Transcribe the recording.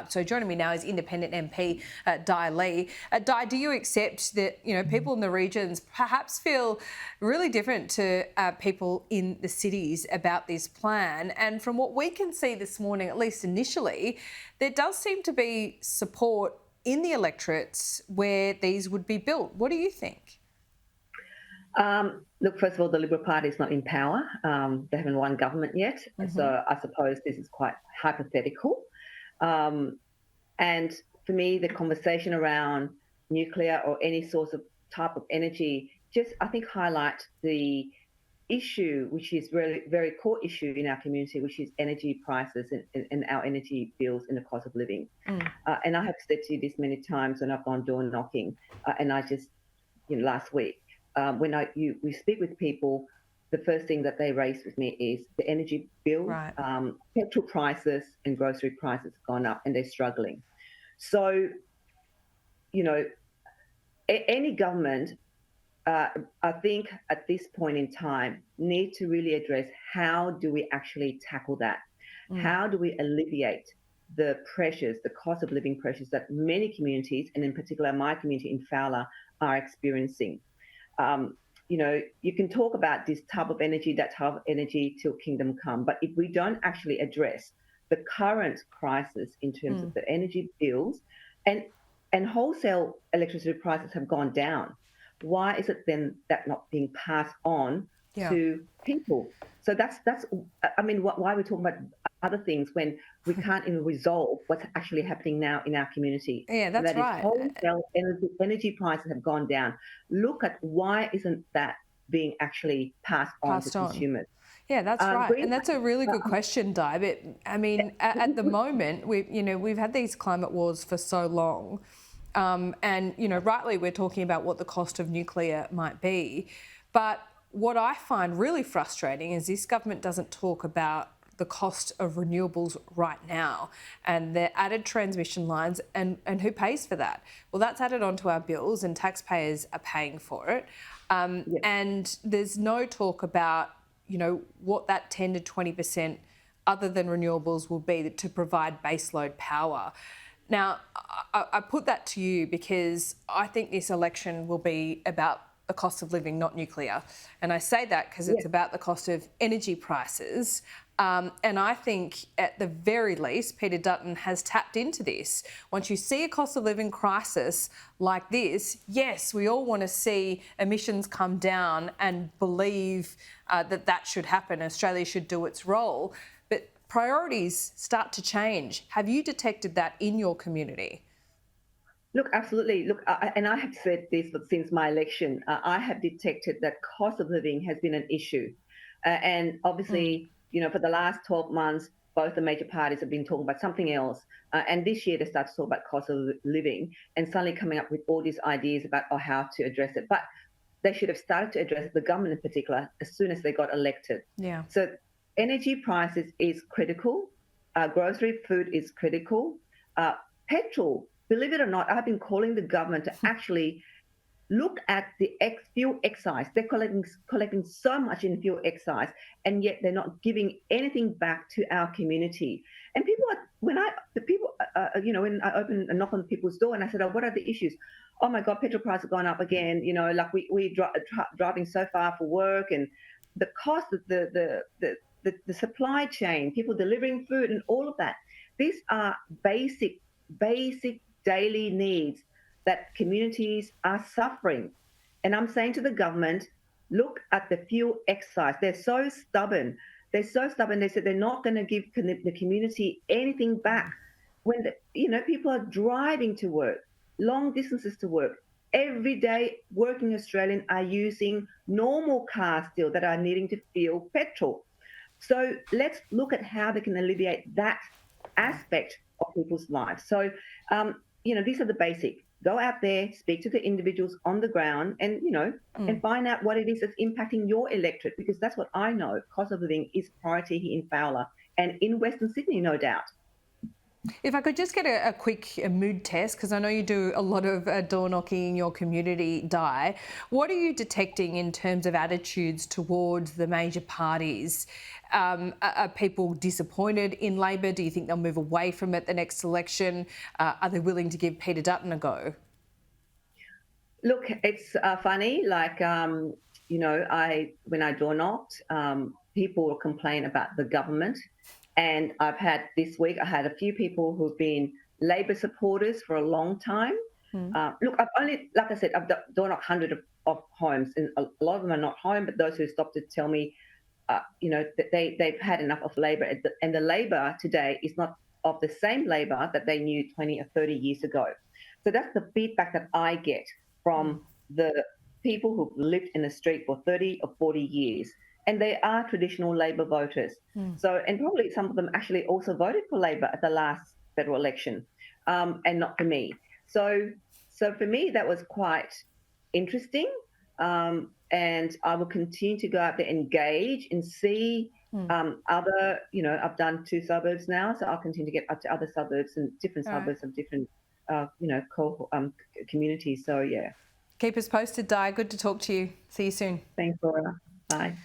So joining me now is Independent MP Dai Lee. Dai, do you accept that people in the regions perhaps feel really different to people in the cities about this plan? And from what we can see this morning, at least initially, there does seem to be support in the electorates where these would be built. What do you think? Look, first of all, the Liberal Party is not in power. They haven't won government yet. So I suppose this is quite hypothetical. And for me, the conversation around nuclear or any source of type of energy just, I think, highlight the issue, which is really very core issue in our community, which is energy prices and our energy bills and the cost of living. And I have said to you this many times when I've gone door knocking, and I just, last week, when we speak with people, the first thing that they raise with me is the energy bill. Right. Petrol prices and grocery prices have gone up and they're struggling. So, any government, I think at this point in time, need to really address how do we actually tackle that? How do we alleviate the pressures, the cost of living pressures that many communities, and in particular my community in Fowler, are experiencing? You can talk about this type of energy, that type of energy till kingdom come. But if we don't actually address the current crisis in terms of the energy bills and wholesale electricity prices have gone down, why is it then that not being passed on to people? So that's why we're talking about other things when we can't even resolve what's actually happening now in our community. Yeah, that's right. Wholesale energy prices have gone down. Look at why isn't that being actually passed on to consumers? Yeah, that's right. And that's a really good question, Di. But I mean, at the moment, we've had these climate wars for so long. And rightly, we're talking about what the cost of nuclear might be. But what I find really frustrating is this government doesn't talk about the cost of renewables right now and the added transmission lines and who pays for that. Well, that's added onto our bills and taxpayers are paying for it. And there's no talk about, what that 10 to 20% other than renewables will be to provide baseload power. Now, I put that to you because I think this election will be about the cost of living, not nuclear. And I say that because it's about the cost of energy prices. And I think at the very least, Peter Dutton has tapped into this. Once you see a cost of living crisis like this, yes, we all want to see emissions come down and believe that should happen. Australia should do its role. But priorities start to change. Have you detected that in your community? Look, absolutely. Look, and I have said this since my election. I have detected that cost of living has been an issue. And obviously, for the last 12 months, both the major parties have been talking about something else. And this year, they start to talk about cost of living and suddenly coming up with all these ideas about how to address it. But they should have started to address it, the government in particular, as soon as they got elected. Yeah. So energy prices is critical. Grocery food is critical. Petrol, believe it or not, I've been calling the government to actually look at the fuel excise. They're collecting so much in fuel excise, and yet they're not giving anything back to our community. And when I open and knock on people's door and I said, "Oh, what are the issues?" "Oh my God, petrol prices have gone up again. Like we driving so far for work, and the cost of the supply chain, people delivering food, and all of that. These are basic daily needs that communities are suffering." And I'm saying to the government, look at the fuel excise. They're so stubborn. They said they're not going to give the community anything back when people are driving to work, long distances to work. Every day, working Australians are using normal cars still that are needing to fuel petrol. So let's look at how they can alleviate that aspect of people's lives. So, these are the basic. Go out there, speak to the individuals on the ground, and and find out what it is that's impacting your electorate, because that's what I know. Cost of living is priority here in Fowler and in Western Sydney, no doubt. If I could just get a quick mood test, because I know you do a lot of door knocking in your community, Di. What are you detecting in terms of attitudes towards the major parties? Are people disappointed in Labor? Do you think they'll move away from it the next election? Are they willing to give Peter Dutton a go? Look, it's funny. Like, when I door knocked, people will complain about the government, and I've had this week. I had a few people who've been Labor supporters for a long time. Look, I've only, like I said, I've door knocked hundreds of homes, and a lot of them are not home. But those who stopped to tell me, that they've had enough of Labor, and the Labor today is not of the same Labor that they knew 20 or 30 years ago. So that's the feedback that I get from the people who've lived in the street for 30 or 40 years. And they are traditional Labor voters. So, and probably some of them actually also voted for Labor at the last federal election, and not for me. So for me, that was quite interesting. And I will continue to go out there, engage and see other, I've done 2 suburbs now, so I'll continue to get up to other suburbs and different suburbs of different, communities. So, yeah. Keep us posted, Di. Good to talk to you. See you soon. Thanks, Laura. Bye.